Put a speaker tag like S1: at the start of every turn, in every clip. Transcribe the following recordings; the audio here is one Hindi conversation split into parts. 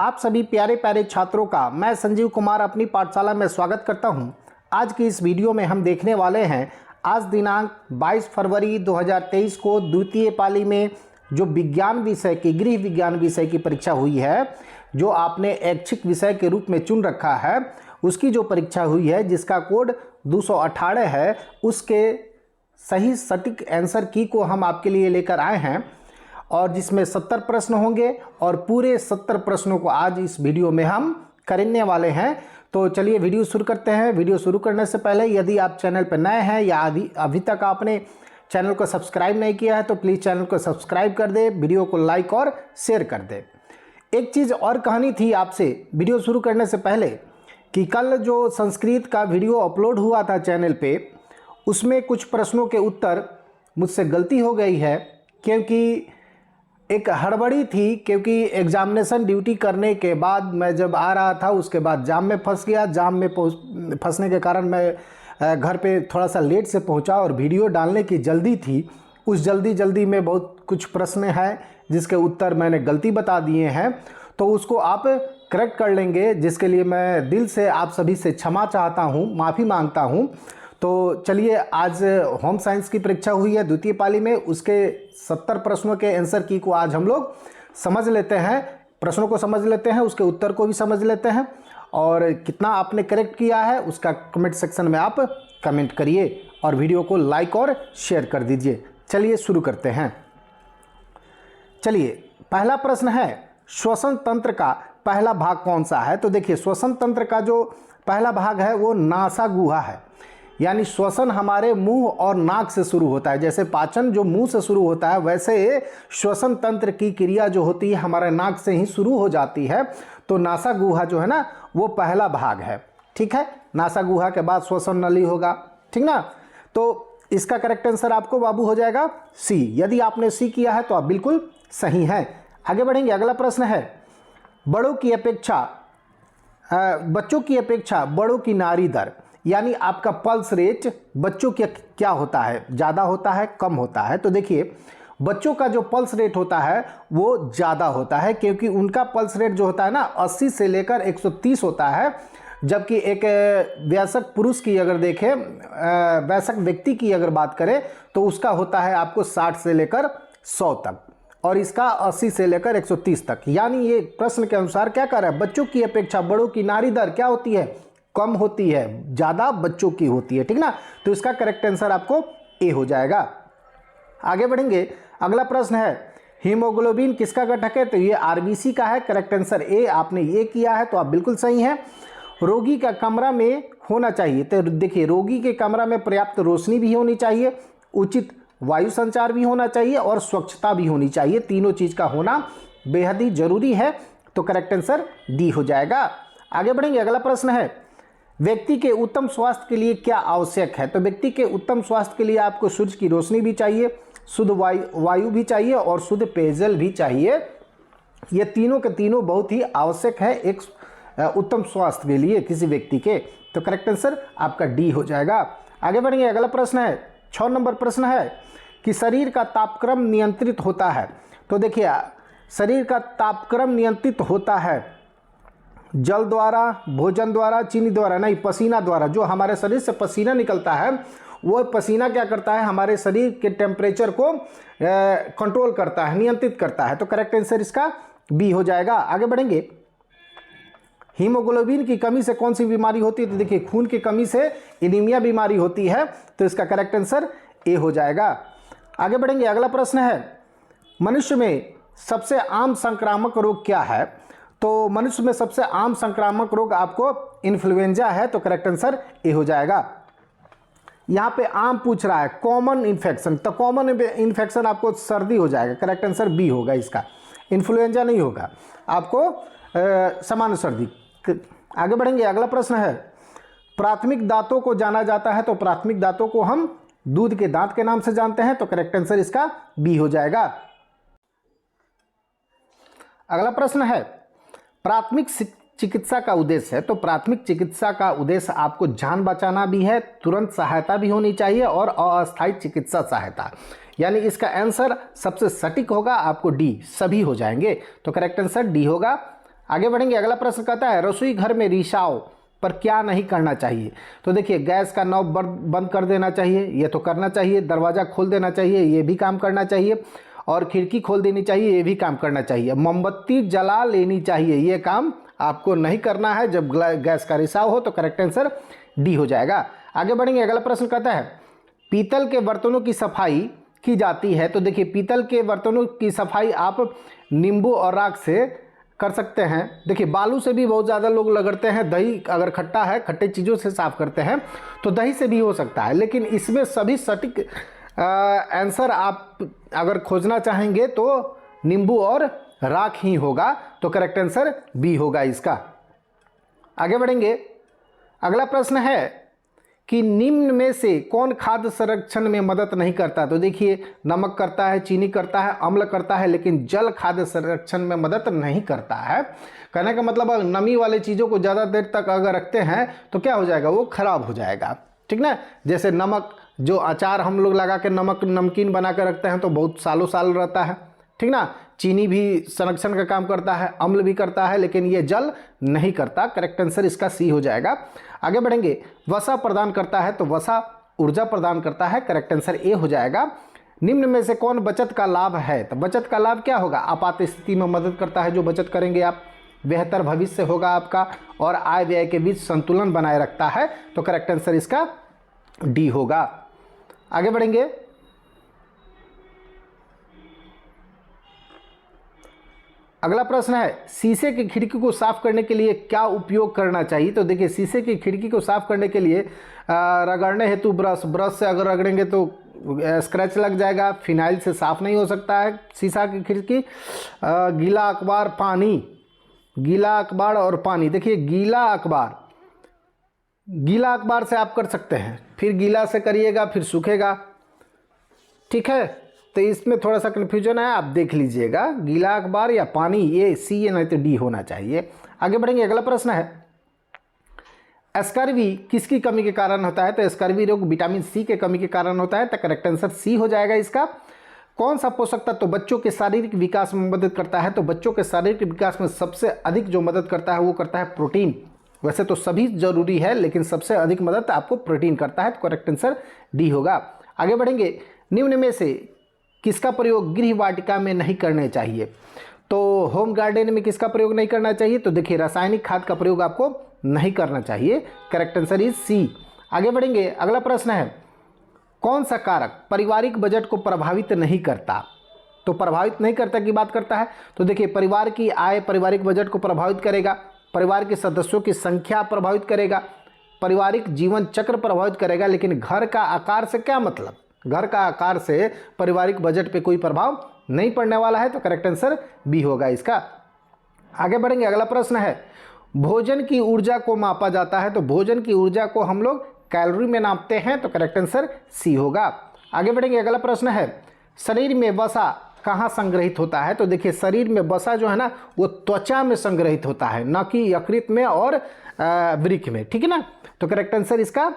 S1: आप सभी प्यारे प्यारे छात्रों का मैं संजीव कुमार अपनी पाठशाला में स्वागत करता हूं। आज की इस वीडियो में हम देखने वाले हैं आज दिनांक 22 फरवरी 2023 को द्वितीय पाली में जो विज्ञान विषय की गृह विज्ञान विषय की परीक्षा हुई है, जो आपने ऐच्छिक विषय के रूप में चुन रखा है, उसकी जो परीक्षा हुई है जिसका कोड 218 है, उसके सही सटीक आंसर की को हम आपके लिए लेकर आए हैं और जिसमें 70 प्रश्न होंगे और पूरे 70 प्रश्नों को आज इस वीडियो में हम करने वाले हैं। तो चलिए वीडियो शुरू करते हैं। वीडियो शुरू करने से पहले यदि आप चैनल पर नए हैं या अभी तक आपने चैनल को सब्सक्राइब नहीं किया है तो प्लीज़ चैनल को सब्सक्राइब कर दे, वीडियो को लाइक और शेयर कर दे। एक चीज़ और कहनी थी आपसे वीडियो शुरू करने से पहले कि कल जो संस्कृत का वीडियो अपलोड हुआ था चैनल पे, उसमें कुछ प्रश्नों के उत्तर मुझसे गलती हो गई है, क्योंकि एक हड़बड़ी थी। क्योंकि एग्जामिनेशन ड्यूटी करने के बाद मैं जब आ रहा था उसके बाद जाम में फंस गया। जाम में फंसने के कारण मैं घर पे थोड़ा सा लेट से पहुंचा और वीडियो डालने की जल्दी थी। उस जल्दी में बहुत कुछ प्रश्न हैं जिसके उत्तर मैंने गलती बता दिए हैं, तो उसको आप करेक्ट कर लेंगे, जिसके लिए मैं दिल से आप सभी से क्षमा चाहता हूँ, माफ़ी मांगता हूँ। तो चलिए, आज होम साइंस की परीक्षा हुई है द्वितीय पाली में, उसके 70 प्रश्नों के आंसर की को आज हम लोग समझ लेते हैं। प्रश्नों को समझ लेते हैं, उसके उत्तर को भी समझ लेते हैं और कितना आपने करेक्ट किया है उसका कमेंट सेक्शन में आप कमेंट करिए और वीडियो को लाइक और शेयर कर दीजिए। चलिए शुरू करते हैं। चलिए, पहला प्रश्न है श्वसन तंत्र का पहला भाग कौन सा है। तो देखिए, श्वसन तंत्र का जो पहला भाग है वो नासा गुहा है, यानी श्वसन हमारे मुंह और नाक से शुरू होता है। जैसे पाचन जो मुंह से शुरू होता है, वैसे श्वसन तंत्र की क्रिया जो होती है हमारे नाक से ही शुरू हो जाती है। तो नासा गुहा जो है ना, वो पहला भाग है। ठीक है, नासा गुहा के बाद श्वसन नली होगा, ठीक ना। तो इसका करेक्ट आंसर आपको बाबू हो जाएगा सी। यदि आपने सी किया है तो आप बिल्कुल सही हैं। आगे बढ़ेंगे। अगला प्रश्न है बच्चों की अपेक्षा बड़ों की नाड़ी दर, यानी आपका पल्स रेट बच्चों के क्या होता है, ज़्यादा होता है कम होता है। तो देखिए, बच्चों का जो पल्स रेट होता है वो ज़्यादा होता है, क्योंकि उनका पल्स रेट जो होता है ना 80 से लेकर 130 होता है। जबकि एक वयस्क पुरुष की अगर देखें, वयस्क व्यक्ति की अगर बात करें तो उसका होता है आपको 60 से लेकर 100 तक और इसका 80 से लेकर 130 तक। यानी ये प्रश्न के अनुसार क्या कर रहा है, बच्चों की अपेक्षा बड़ों की नाड़ी दर क्या होती है, कम होती है, ज़्यादा बच्चों की होती है, ठीक ना। तो इसका करेक्ट आंसर आपको ए हो जाएगा। आगे बढ़ेंगे। अगला प्रश्न है हीमोग्लोबिन किसका घटक है। तो ये आरबीसी का है। Correct answer A. आपने ये किया है तो आप बिल्कुल सही हैं। रोगी का कमरा में होना चाहिए। तो देखिए, रोगी के कमरा में पर्याप्त रोशनी भी होनी चाहिए, उचित वायु संचार भी होना चाहिए और स्वच्छता भी होनी चाहिए। तीनों चीज़ का होना बेहद ही जरूरी है। तो करेक्ट आंसर डी हो जाएगा। आगे बढ़ेंगे। अगला प्रश्न है व्यक्ति के उत्तम स्वास्थ्य के लिए क्या आवश्यक है। तो व्यक्ति के उत्तम स्वास्थ्य के लिए आपको सूर्य की रोशनी भी चाहिए, शुद्ध वायु भी चाहिए और शुद्ध पेयजल भी चाहिए। ये तीनों के तीनों बहुत ही आवश्यक है एक उत्तम स्वास्थ्य के लिए किसी व्यक्ति के। तो करेक्ट आंसर आपका डी हो जाएगा। आगे बढ़ेंगे। अगला प्रश्न है 6 नंबर प्रश्न है कि शरीर का तापक्रम नियंत्रित होता है। तो देखिए, शरीर का तापक्रम नियंत्रित होता है जल द्वारा, भोजन द्वारा, चीनी द्वारा नहीं, पसीना द्वारा। जो हमारे शरीर से पसीना निकलता है वो पसीना क्या करता है, हमारे शरीर के टेम्परेचर को कंट्रोल करता है, नियंत्रित करता है। तो करेक्ट आंसर इसका बी हो जाएगा। आगे बढ़ेंगे। हीमोग्लोबिन की कमी से कौन सी बीमारी होती है। तो देखिए, खून की कमी से एनीमिया बीमारी होती है। तो इसका करेक्ट आंसर ए हो जाएगा। आगे बढ़ेंगे। अगला प्रश्न है मनुष्य में सबसे आम संक्रामक रोग क्या है। तो मनुष्य में सबसे आम संक्रामक रोग आपको इन्फ्लुएंजा है। तो करेक्ट आंसर ए हो जाएगा। यहाँ पे आम पूछ रहा है कॉमन इन्फेक्शन, तो कॉमन इन्फेक्शन आपको सर्दी हो जाएगा। करेक्ट आंसर बी होगा इसका। इन्फ्लुएंजा नहीं होगा, आपको सामान्य सर्दी। आगे बढ़ेंगे। अगला प्रश्न है प्राथमिक दांतों को जाना जाता है। तो प्राथमिक दांतों को हम दूध के दांत के नाम से जानते हैं। तो करेक्ट आंसर इसका बी हो जाएगा। अगला प्रश्न है प्राथमिक चिकित्सा का उद्देश्य है। तो प्राथमिक चिकित्सा का उद्देश्य आपको जान बचाना भी है, तुरंत सहायता भी होनी चाहिए और अस्थायी चिकित्सा सहायता। यानी इसका आंसर सबसे सटीक होगा आपको डी, सभी हो जाएंगे। तो करेक्ट आंसर डी होगा। आगे बढ़ेंगे, अगला प्रश्न कहता है रसोई घर में रिसाव पर क्या नहीं करना चाहिए। तो देखिए गैस का नॉब बंद कर देना चाहिए, ये तो करना चाहिए। दरवाज़ा खोल देना चाहिए, ये भी काम करना चाहिए। और खिड़की खोल देनी चाहिए, ये भी काम करना चाहिए। मोमबत्ती जला लेनी चाहिए, ये काम आपको नहीं करना है जब गैस का रिसाव हो। तो करेक्ट आंसर डी हो जाएगा। आगे बढ़ेंगे, अगला प्रश्न कहता है पीतल के बर्तनों की सफाई की जाती है। तो देखिए पीतल के बर्तनों की सफाई आप नींबू और राख से कर सकते हैं। देखिए बालू से भी बहुत ज़्यादा लोग रगड़ते हैं, दही अगर खट्टा है खट्टे चीज़ों से साफ़ करते हैं तो दही से भी हो सकता है, लेकिन इसमें सभी सटीक आंसर आप अगर खोजना चाहेंगे तो नींबू और राख ही होगा। तो करेक्ट आंसर बी होगा इसका। आगे बढ़ेंगे, अगला प्रश्न है कि निम्न में से कौन खाद्य संरक्षण में मदद नहीं करता। तो देखिए नमक करता है, चीनी करता है, अम्ल करता है, लेकिन जल खाद्य संरक्षण में मदद नहीं करता है। कहने का मतलब नमी वाले चीज़ों को ज़्यादा देर तक अगर रखते हैं तो क्या हो जाएगा, वो खराब हो जाएगा। ठीक ना, जैसे नमक, जो अचार हम लोग लगा के नमकीन बना कर रखते हैं तो बहुत सालों साल रहता है। ठीक ना, चीनी भी संरक्षण का काम करता है, अम्ल भी करता है, लेकिन ये जल नहीं करता। करेक्ट आंसर इसका सी हो जाएगा। आगे बढ़ेंगे, वसा प्रदान करता है। तो वसा ऊर्जा प्रदान करता है। करेक्ट आंसर ए हो जाएगा। निम्न में से कौन बचत का लाभ है। तो बचत का लाभ क्या होगा, आपात स्थिति में मदद करता है। जो बचत करेंगे आप, बेहतर भविष्य होगा आपका, और आय व्यय के बीच संतुलन बनाए रखता है। तो करेक्ट आंसर इसका डी होगा। आगे बढ़ेंगे, अगला प्रश्न है शीशे की खिड़की को साफ करने के लिए क्या उपयोग करना चाहिए। तो देखिए शीशे की खिड़की को साफ करने के लिए रगड़ने हेतु ब्रश से अगर रगड़ेंगे तो स्क्रैच लग जाएगा, फिनाइल से साफ नहीं हो सकता है शीशा की खिड़की। गीला अखबार, पानी, गीला अखबार और पानी। देखिए गीला अखबार से आप कर सकते हैं, फिर गीला से करिएगा फिर सूखेगा। ठीक है, तो इसमें थोड़ा सा कन्फ्यूजन है, आप देख लीजिएगा। गीला अखबार या पानी, ये सी या नहीं तो डी होना चाहिए। आगे बढ़ेंगे, अगला प्रश्न है स्कर्वी किसकी कमी के कारण होता है। तो स्कर्वी रोग विटामिन सी के कमी के कारण होता है। तो करेक्ट आंसर सी हो जाएगा इसका। कौन सा पोषक तत्व तो बच्चों के शारीरिक विकास में मदद करता है। तो बच्चों के शारीरिक विकास में सबसे अधिक जो मदद करता है वो करता है प्रोटीन। वैसे तो सभी जरूरी है, लेकिन सबसे अधिक मदद आपको प्रोटीन करता है। तो करेक्ट आंसर डी होगा। आगे बढ़ेंगे, निम्न में से किसका प्रयोग गृह वाटिका में नहीं करने चाहिए। तो होम गार्डन में किसका प्रयोग नहीं करना चाहिए। तो देखिए रासायनिक खाद का प्रयोग आपको नहीं करना चाहिए। Correct answer is C. आगे बढ़ेंगे, अगला प्रश्न है कौन सा कारक पारिवारिक बजट को प्रभावित नहीं करता। तो प्रभावित नहीं करता की बात करता है। तो देखिए परिवार की आय पारिवारिक बजट को प्रभावित करेगा, परिवार के सदस्यों की संख्या प्रभावित करेगा, पारिवारिक जीवन चक्र प्रभावित करेगा, लेकिन घर का आकार से क्या मतलब, घर का आकार से पारिवारिक बजट पे कोई प्रभाव नहीं पड़ने वाला है। तो करेक्ट आंसर बी होगा इसका। आगे बढ़ेंगे, अगला प्रश्न है भोजन की ऊर्जा को मापा जाता है। तो भोजन की ऊर्जा को हम लोग कैलोरी में नापते हैं। तो करेक्ट आंसर सी होगा। आगे बढ़ेंगे, अगला प्रश्न है शरीर में वसा कहाँ संग्रहित होता है। तो देखिए शरीर में वसा जो है ना वो त्वचा में संग्रहित होता है, न कि यकृत में और वृक्क में। ठीक है ना, तो करेक्ट आंसर इसका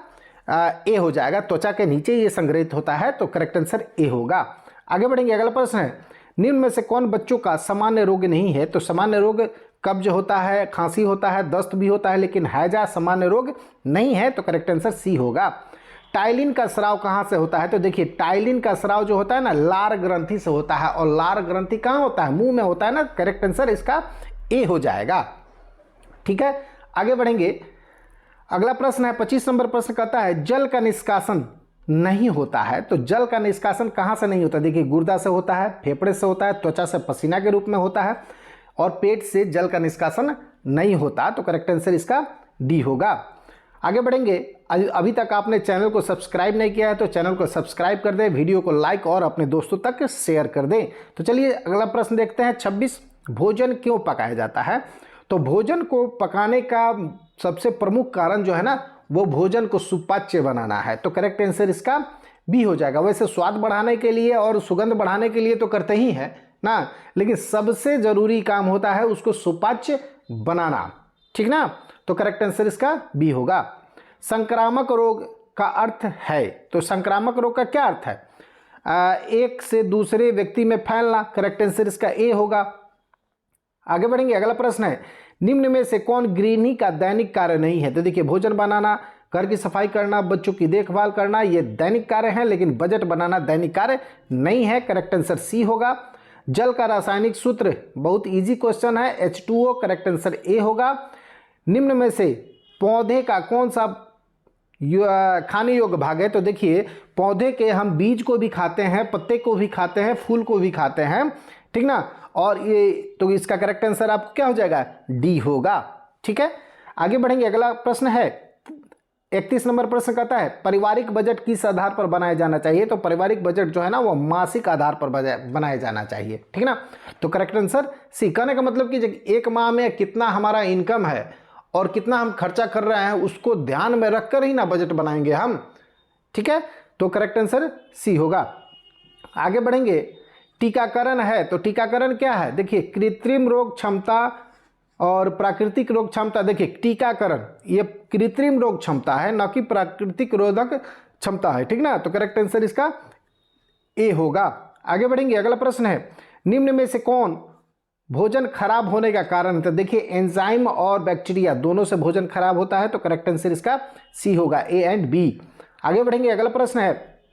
S1: ए हो जाएगा। त्वचा के नीचे ये संग्रहित होता है। तो करेक्ट आंसर ए होगा। आगे बढ़ेंगे, अगला प्रश्न है निम्न में से कौन बच्चों का सामान्य रोग नहीं है। तो सामान्य रोग कब्ज होता है, खांसी होता है, दस्त भी होता है, लेकिन हैजा सामान्य रोग नहीं है। तो करेक्ट आंसर सी होगा। टाइलिन का स्राव कहाँ से होता है। तो देखिए टाइलिन का स्राव जो होता है ना लार ग्रंथि से होता है, और लार ग्रंथि कहाँ होता है, मुंह में होता है ना। करेक्ट आंसर इसका ए हो जाएगा। ठीक है, आगे बढ़ेंगे, अगला प्रश्न है 25 नंबर प्रश्न कहता है जल का निष्कासन नहीं होता है। तो जल का निष्कासन कहाँ से नहीं होता। देखिए गुर्दा से होता है, फेफड़े से होता है, त्वचा से पसीना के रूप में होता है, और पेट से जल का निष्कासन नहीं होता। तो करेक्ट आंसर इसका डी होगा। आगे बढ़ेंगे, अभी तक आपने चैनल को सब्सक्राइब नहीं किया है तो चैनल को सब्सक्राइब कर दें, वीडियो को लाइक और अपने दोस्तों तक शेयर कर दें। तो चलिए अगला प्रश्न देखते हैं 26, भोजन क्यों पकाया जाता है। तो भोजन को पकाने का सबसे प्रमुख कारण जो है ना वो भोजन को सुपाच्य बनाना है। तो करेक्ट आंसर इसका बी हो जाएगा। वैसे स्वाद बढ़ाने के लिए और सुगंध बढ़ाने के लिए तो करते ही है ना, लेकिन सबसे जरूरी काम होता है उसको सुपाच्य बनाना। ठीक ना, तो करेक्ट आंसर इसका बी होगा। संक्रामक रोग का अर्थ है। तो संक्रामक रोग का क्या अर्थ है, एक से दूसरे व्यक्ति में फैलना। करेक्ट आंसर इसका ए होगा। आगे बढ़ेंगे, अगला प्रश्न है निम्न में से कौन गृहिणी का दैनिक कार्य नहीं है? तो देखिए भोजन बनाना, घर की सफाई करना, बच्चों की देखभाल करना, ये दैनिक कार्य है, लेकिन बजट बनाना दैनिक कार्य नहीं है। करेक्ट आंसर सी होगा। जल का रासायनिक सूत्र, बहुत इजी क्वेश्चन है, H2O। करेक्ट आंसर ए होगा। निम्न में से पौधे का कौन सा खाने योग्य भाग है? तो देखिए पौधे के हम बीज को भी खाते हैं, पत्ते को भी खाते हैं, फूल को भी खाते हैं, ठीक ना। और ये तो इसका करेक्ट आंसर आपको क्या हो जाएगा? डी होगा। ठीक है, आगे बढ़ेंगे, अगला प्रश्न है 31 नंबर प्रश्न कहता है पारिवारिक बजट किस आधार पर बनाया जाना चाहिए? तो पारिवारिक बजट जो है ना वो मासिक आधार पर बनाया जाना चाहिए, ठीक ना। तो करेक्ट आंसर सी। कहने का मतलब कि एक माह में कितना हमारा इनकम है और कितना हम खर्चा कर रहे हैं उसको ध्यान में रखकर ही ना बजट बनाएंगे हम, ठीक है। तो करेक्ट आंसर सी होगा। आगे बढ़ेंगे, टीकाकरण है, तो टीकाकरण क्या है? देखिए कृत्रिम रोग क्षमता और प्राकृतिक रोग क्षमता। देखिए टीकाकरण ये कृत्रिम रोग क्षमता है, न कि प्राकृतिक रोधक क्षमता है, ठीक ना। तो करेक्ट आंसर इसका ए होगा। आगे बढ़ेंगे, अगला प्रश्न है निम्न में से कौन भोजन खराब होने का कारण? तो देखिए एंजाइम और बैक्टीरिया दोनों से भोजन खराब होता है। तो करेक्ट आंसर इसका सी होगा, ए एंड बी। आगे बढ़ेंगे, अगला प्रश्न है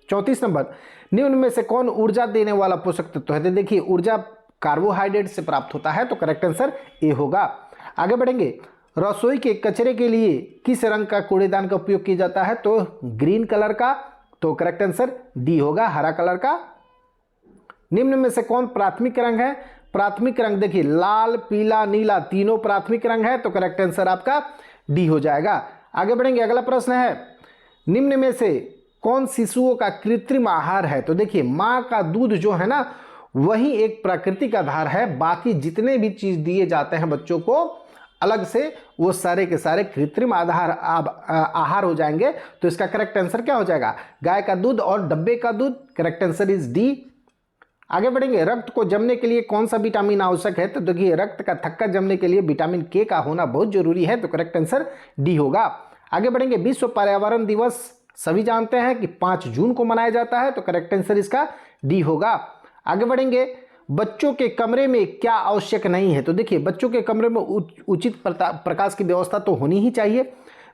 S1: 34 नंबर निम्न में से कौन ऊर्जा देने वाला पोषक तत्व है? तो देखिए ऊर्जा कार्बोहाइड्रेट से प्राप्त होता है। तो करेक्ट आंसर ए होगा। आगे बढ़ेंगे, रसोई के कचरे के लिए किस रंग का कूड़ेदान का उपयोग किया जाता है? तो ग्रीन कलर का। तो करेक्ट आंसर डी होगा, हरा कलर का। निम्न में से कौन प्राथमिक रंग है? प्राथमिक रंग देखिए लाल, पीला, नीला तीनों प्राथमिक रंग है। तो करेक्ट आंसर आपका डी हो जाएगा। आगे बढ़ेंगे, अगला प्रश्न है निम्न में से कौन शिशुओं का कृत्रिम आहार है? तो देखिए माँ का दूध जो है ना वही एक प्राकृतिक आधार है, बाकी जितने भी चीज दिए जाते हैं बच्चों को अलग से वो सारे के सारे कृत्रिम आहार हो जाएंगे। तो इसका करेक्ट आंसर क्या हो जाएगा? गाय का दूध और डब्बे का दूध। Correct answer is D. आगे बढ़ेंगे, रक्त को जमने के लिए कौन सा विटामिन आवश्यक है? तो देखिए रक्त का थक्का जमने के लिए विटामिन के का होना बहुत जरूरी है। तो करेक्ट आंसर डी होगा। आगे बढ़ेंगे, विश्व पर्यावरण दिवस सभी जानते हैं कि 5 जून को मनाया जाता है। तो करेक्ट आंसर इसका डी होगा। आगे बढ़ेंगे, बच्चों के कमरे में क्या आवश्यक नहीं है? तो देखिए बच्चों के कमरे में उचित प्रकाश की व्यवस्था तो होनी ही चाहिए,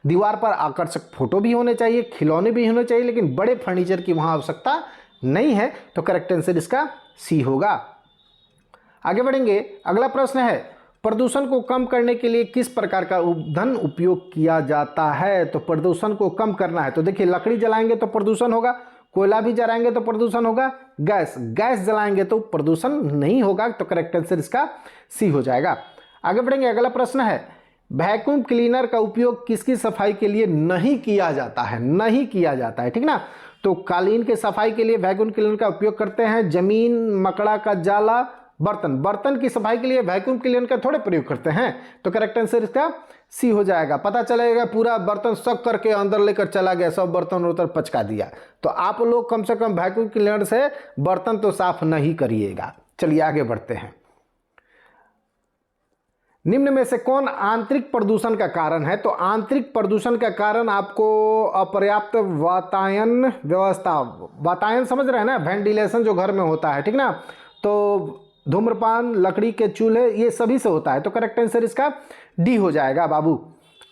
S1: दीवार पर आकर्षक फोटो भी होने चाहिए, खिलौने भी होने चाहिए, लेकिन बड़े फर्नीचर की वहां आवश्यकता नहीं है। तो करेक्ट आंसर इसका सी होगा। आगे बढ़ेंगे, अगला प्रश्न है प्रदूषण को कम करने के लिए किस प्रकार का ईंधन उपयोग किया जाता है? तो प्रदूषण को कम करना है तो देखिए लकड़ी जलाएंगे तो प्रदूषण होगा, कोयला भी जलाएंगे तो प्रदूषण होगा, गैस जलाएंगे तो प्रदूषण नहीं होगा। तो करेक्ट आंसर इसका सी हो जाएगा। आगे बढ़ेंगे, अगला प्रश्न है वैक्यूम क्लीनर का उपयोग किसकी सफाई के लिए नहीं किया जाता है? नहीं किया जाता है, ठीक ना। तो कालीन के सफाई के लिए वैक्यूम क्लीनर का उपयोग करते हैं, जमीन, मकड़ा का जाला, बर्तन की सफाई के लिए वैक्यूम क्लीनर का थोड़े प्रयोग करते हैं। तो करेक्ट आंसर इसका सी हो जाएगा। पता चलेगा पूरा बर्तन सक करके अंदर लेकर चला गया, सब बर्तन उतर पचका दिया। तो आप लोग कम से कम वैक्यूम क्लीनर से बर्तन तो साफ नहीं करिएगा। चलिए आगे बढ़ते हैं। निम्न में से कौन आंतरिक प्रदूषण का कारण है? तो आंतरिक प्रदूषण का कारण आपको अपर्याप्त वातायन व्यवस्था, वातायन समझ रहे हैं ना, वेंटिलेशन जो घर में होता है, ठीक ना। तो धूम्रपान, लकड़ी के चूल्हे, ये सभी से होता है। तो करेक्ट आंसर इसका डी हो जाएगा बाबू।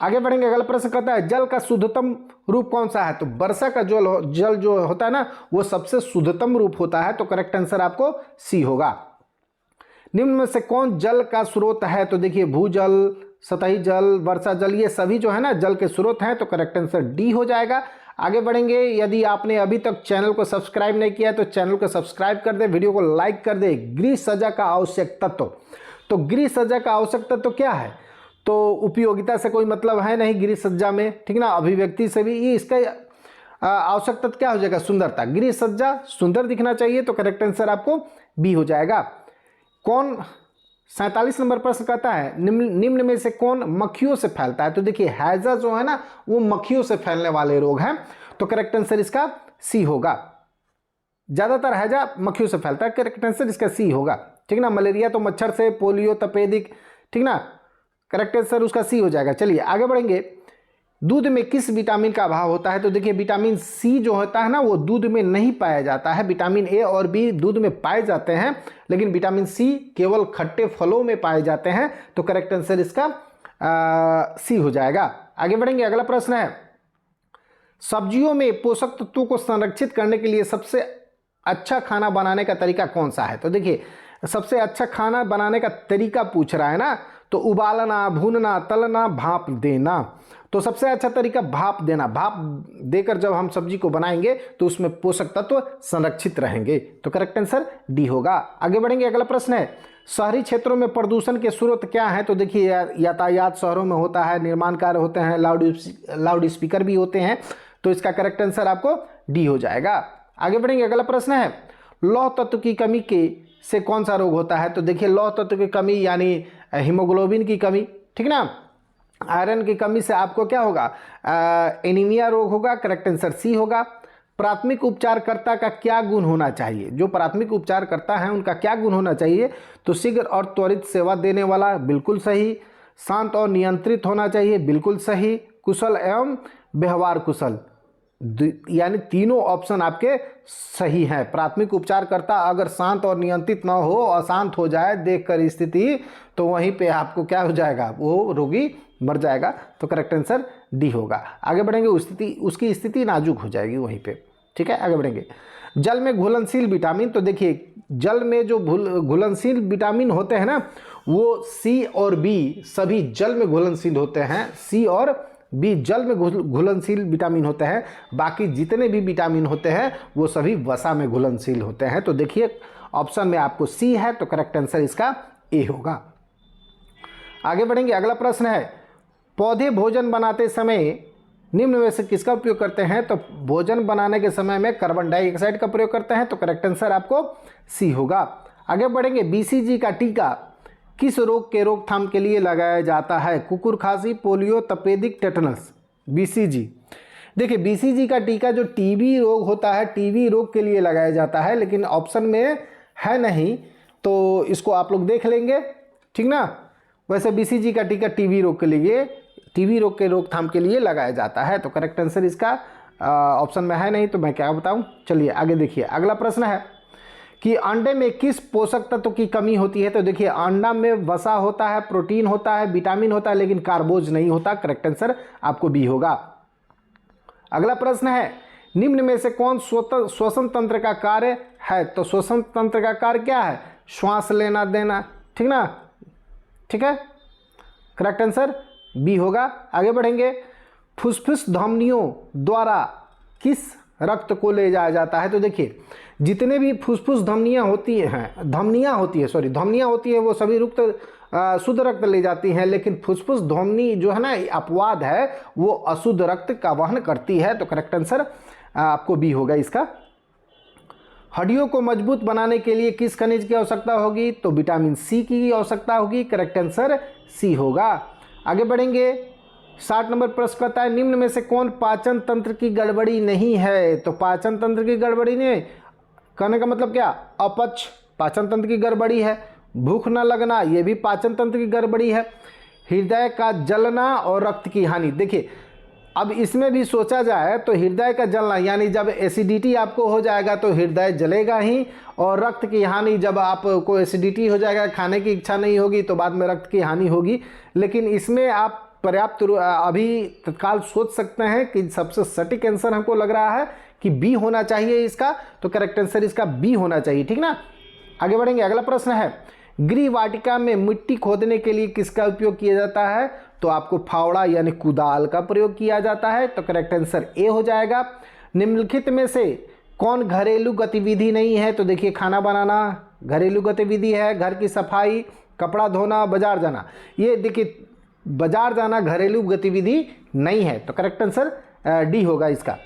S1: आगे बढ़ेंगे, अगला प्रश्न कहता है जल का शुद्धतम रूप कौन सा है? तो वर्षा का जल जो होता है ना वो सबसे शुद्धतम रूप होता है। तो करेक्ट आंसर आपको सी होगा। निम्न में से कौन जल का स्रोत है? तो देखिए भूजल, सतही जल, वर्षा जल, ये सभी जो है ना जल के स्रोत हैं। तो करेक्ट आंसर डी हो जाएगा। आगे बढ़ेंगे, यदि आपने अभी तक चैनल को सब्सक्राइब नहीं किया है तो चैनल को सब्सक्राइब कर दे, वीडियो को लाइक कर दे। गृह सज्जा का आवश्यक तत्व, तो गृह सज्जा का आवश्यक तत्व क्या है? तो उपयोगिता से कोई मतलब है नहीं गृह सज्जा में, ठीक ना। अभिव्यक्ति से भी, ये इसका आवश्यक तत्व क्या हो जाएगा? सुंदरता। गृह सज्जा सुंदर दिखना चाहिए। तो करेक्ट आंसर आपको बी हो जाएगा। कौन 47 नंबर प्रश्न कहता है निम्न में से कौन मक्खियों से फैलता है? तो देखिए हैजा जो है ना वो मक्खियों से फैलने वाले रोग हैं। तो करेक्ट आंसर इसका सी होगा। ज्यादातर हैजा मक्खियों से फैलता है। करेक्ट आंसर इसका सी होगा, ठीक ना। मलेरिया तो मच्छर से, पोलियो तपेदिक, ठीक ना। करेक्ट आंसर उसका सी हो जाएगा। चलिए आगे बढ़ेंगे, दूध में किस विटामिन का अभाव होता है? तो देखिए विटामिन सी जो होता है ना वो दूध में नहीं पाया जाता है। विटामिन ए और बी दूध में पाए जाते हैं, लेकिन विटामिन सी केवल खट्टे फलों में पाए जाते हैं। तो करेक्ट आंसर इसका सी हो जाएगा। आगे बढ़ेंगे, अगला प्रश्न है, सब्जियों में पोषक तत्वों को संरक्षित करने के लिए सबसे अच्छा खाना बनाने का तरीका कौन सा है? तो देखिए सबसे अच्छा खाना बनाने का तरीका पूछ रहा है ना, तो उबालना, भूनना, तलना, भाप देना। तो सबसे अच्छा तरीका भाप देना। भाप देकर जब हम सब्जी को बनाएंगे तो उसमें पोषक तत्व संरक्षित रहेंगे। तो करेक्ट आंसर डी होगा। आगे बढ़ेंगे, अगला प्रश्न है, शहरी क्षेत्रों में प्रदूषण के स्रोत क्या है? तो देखिए यातायात शहरों में होता है, निर्माण कार्य होते हैं, लाउड स्पीकर भी होते हैं। तो इसका करेक्ट आंसर आपको डी हो जाएगा। आगे बढ़ेंगे, अगला प्रश्न है, लौह तत्व की कमी से कौन सा रोग होता है? तो देखिए लौह तत्व की कमी यानी हीमोग्लोबिन की कमी, ठीक ना, आयरन की कमी से आपको क्या होगा? एनीमिया रोग होगा। करेक्ट आंसर सी होगा। प्राथमिक उपचारकर्ता का क्या गुण होना चाहिए? जो प्राथमिक उपचारकर्ता हैं उनका क्या गुण होना चाहिए? तो शीघ्र और त्वरित सेवा देने वाला, बिल्कुल सही। शांत और नियंत्रित होना चाहिए, बिल्कुल सही। कुशल एवं व्यवहार कुशल, यानी तीनों ऑप्शन आपके सही हैं। प्राथमिक उपचारकर्ता अगर शांत और नियंत्रित ना हो, अशांत हो जाए देखकर स्थिति, तो वहीं पे आपको क्या हो जाएगा? वो रोगी मर जाएगा। तो करेक्ट आंसर डी होगा। आगे बढ़ेंगे, उसकी स्थिति नाजुक हो जाएगी वहीं पे, ठीक है। आगे बढ़ेंगे, जल में घुलनशील विटामिन। तो देखिए जल में जो घुलनशील विटामिन होते हैं ना, वो सी और बी सभी जल में घुलनशील होते हैं। सी और बी जल में घुलनशील विटामिन होते हैं। बाकी जितने भी विटामिन होते हैं वो सभी वसा में घुलनशील होते हैं। तो देखिए ऑप्शन में आपको सी है, तो करेक्ट आंसर इसका ए होगा। आगे बढ़ेंगे, अगला प्रश्न है, पौधे भोजन बनाते समय निम्न में से किसका उपयोग करते हैं? तो भोजन बनाने के समय में कार्बन डाइऑक्साइड का प्रयोग करते हैं। तो करेक्ट आंसर आपको सी होगा। आगे बढ़ेंगे, बीसीजी का टीका किस रोग के रोकथाम के लिए लगाया जाता है? कुकुर खांसी, पोलियो, तपेदिक, टेटनस। बीसीजी, देखिए बीसीजी का टीका जो टीबी रोग होता है, टीबी रोग के लिए लगाया जाता है, लेकिन ऑप्शन में है नहीं, तो इसको आप लोग देख लेंगे, ठीक ना। वैसे बीसीजी का टीका टीबी रोग के लिए, टीबी रोग के रोकथाम के लिए लगाया जाता है। तो करेक्ट आंसर इसका ऑप्शन में है नहीं, तो मैं क्या बताऊं। चलिए आगे देखिए, अगला प्रश्न है कि अंडे में किस पोषक तत्व की कमी होती है? तो देखिए अंडा में वसा होता है, प्रोटीन होता है, विटामिन होता है, लेकिन कार्बोज नहीं होता। करेक्ट आंसर आपको बी होगा। अगला प्रश्न है, निम्न में से कौन श्वसन तंत्र का कार्य है? तो श्वसन तंत्र का कार्य क्या है? श्वास लेना देना, ठीक ना, ठीक है। करेक्ट आंसर बी होगा। आगे बढ़ेंगे, फुसफुस धमनियों द्वारा किस रक्त को ले जाया जाता है? तो देखिए जितने भी फुसफुस धमनियाँ होती है वो सभी शुद्ध रक्त ले जाती हैं, लेकिन फुसफुस धमनी जो है ना अपवाद है, वो अशुद्ध रक्त का वहन करती है। तो करेक्ट आंसर आपको बी होगा इसका। हड्डियों को मजबूत बनाने के लिए किस खनिज की आवश्यकता होगी? तो विटामिन सी की आवश्यकता होगी। करेक्ट आंसर सी होगा। आगे बढ़ेंगे, 60 नंबर प्रश्न कहता है, निम्न में से कौन पाचन तंत्र की गड़बड़ी नहीं है? तो पाचन तंत्र की गड़बड़ी नहीं कहने का मतलब क्या? अपच पाचन तंत्र की गड़बड़ी है। भूख न लगना, ये भी पाचन तंत्र की गड़बड़ी है। हृदय का जलना और रक्त की हानि। देखिए अब इसमें भी सोचा जाए तो हृदय का जलना यानी जब एसिडिटी आपको हो जाएगा तो हृदय जलेगा ही, और रक्त की हानि जब आपको एसिडिटी हो जाएगा, खाने की इच्छा नहीं होगी, तो बाद में रक्त की हानि होगी। लेकिन इसमें आप पर्याप्त अभी तत्काल सोच सकते हैं कि सबसे सटीक आंसर हमको लग रहा है कि बी होना चाहिए इसका। तो करेक्ट आंसर इसका बी होना चाहिए, ठीक ना। आगे बढ़ेंगे, अगला प्रश्न है, गृह वाटिका में मिट्टी खोदने के लिए किसका उपयोग किया जाता है? तो आपको फावड़ा यानी कुदाल का प्रयोग किया जाता है। तो करेक्ट आंसर ए हो जाएगा। निम्नलिखित में से कौन घरेलू गतिविधि नहीं है? तो देखिए खाना बनाना घरेलू गतिविधि है, घर की सफाई, कपड़ा धोना, बाजार जाना। ये देखिए बाजार जाना घरेलू गतिविधि नहीं है। तो करेक्ट आंसर डी होगा इसका।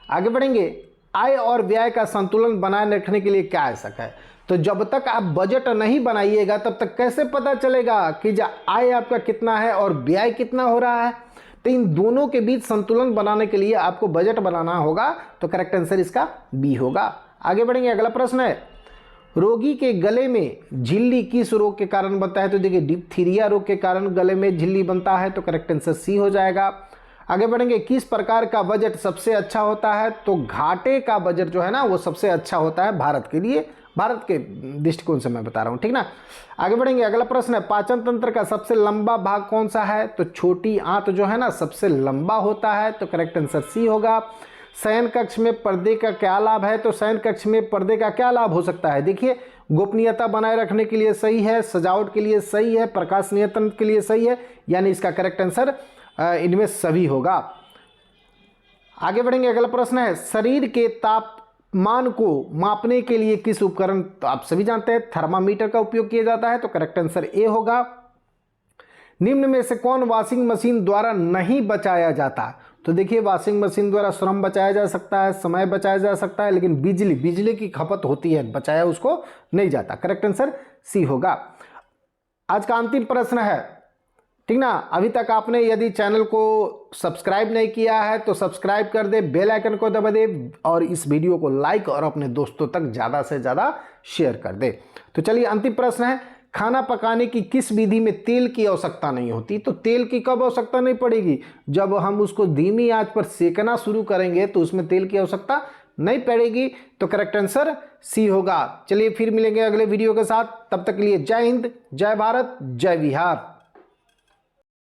S1: आगे बढ़ेंगे, आय और व्यय का संतुलन बनाए रखने के लिए क्या आवश्यक है? तो जब तक आप बजट नहीं बनाइएगा तब तक कैसे पता चलेगा कि आय आपका कितना है और व्यय कितना हो रहा है? तो इन दोनों के बीच संतुलन बनाने के लिए आपको बजट बनाना होगा। तो करेक्ट आंसर इसका बी होगा। आगे बढ़ेंगे, अगला प्रश्न है, रोगी के गले में झिल्ली किस रोग के कारण बनता है? तो देखिए डिप्थीरिया रोग के कारण गले में झिल्ली बनता है, तो करेक्ट आंसर सी हो जाएगा। आगे बढ़ेंगे, किस प्रकार का बजट सबसे अच्छा होता है? तो घाटे का बजट जो है ना वो सबसे अच्छा होता है भारत के लिए, भारत के दृष्टिकोण से मैं बता रहा हूँ, ठीक ना। आगे बढ़ेंगे, अगला प्रश्न है, पाचन तंत्र का सबसे लंबा भाग कौन सा है? तो छोटी आंत जो है ना सबसे लंबा होता है, तो करेक्ट आंसर सी होगा। शयन कक्ष में पर्दे का क्या लाभ है? तो शयन कक्ष में पर्दे का क्या लाभ हो सकता है? देखिए गोपनीयता बनाए रखने के लिए सही है, सजावट के लिए सही है, प्रकाश नियंत्रण के लिए सही है, यानी इसका करेक्ट आंसर इनमें सभी होगा। आगे बढ़ेंगे, अगला प्रश्न है, शरीर के तापमान को मापने के लिए किस उपकरण, तो आप सभी जानते हैं थर्मामीटर का उपयोग किया जाता है, तो करेक्ट आंसर ए होगा। निम्न में से कौन वॉशिंग मशीन द्वारा नहीं बचाया जाता? तो देखिए वॉशिंग मशीन द्वारा श्रम बचाया जा सकता है, समय बचाया जा सकता है, लेकिन बिजली की खपत होती है, बचाया उसको नहीं जाता। करेक्ट आंसर सी होगा। आज का अंतिम प्रश्न है, ठीक ना। अभी तक आपने यदि चैनल को सब्सक्राइब नहीं किया है तो सब्सक्राइब कर दे, बेल आइकन को दबा दे और इस वीडियो को लाइक और अपने दोस्तों तक ज़्यादा से ज़्यादा शेयर कर दे। तो चलिए अंतिम प्रश्न है, खाना पकाने की किस विधि में तेल की आवश्यकता नहीं होती? तो तेल की कब आवश्यकता नहीं पड़ेगी? जब हम उसको धीमी आंच पर सेकना शुरू करेंगे तो उसमें तेल की आवश्यकता नहीं पड़ेगी, तो करेक्ट आंसर सी होगा। चलिए फिर मिलेंगे अगले वीडियो के साथ, तब तक के लिए जय हिंद, जय भारत, जय बिहार।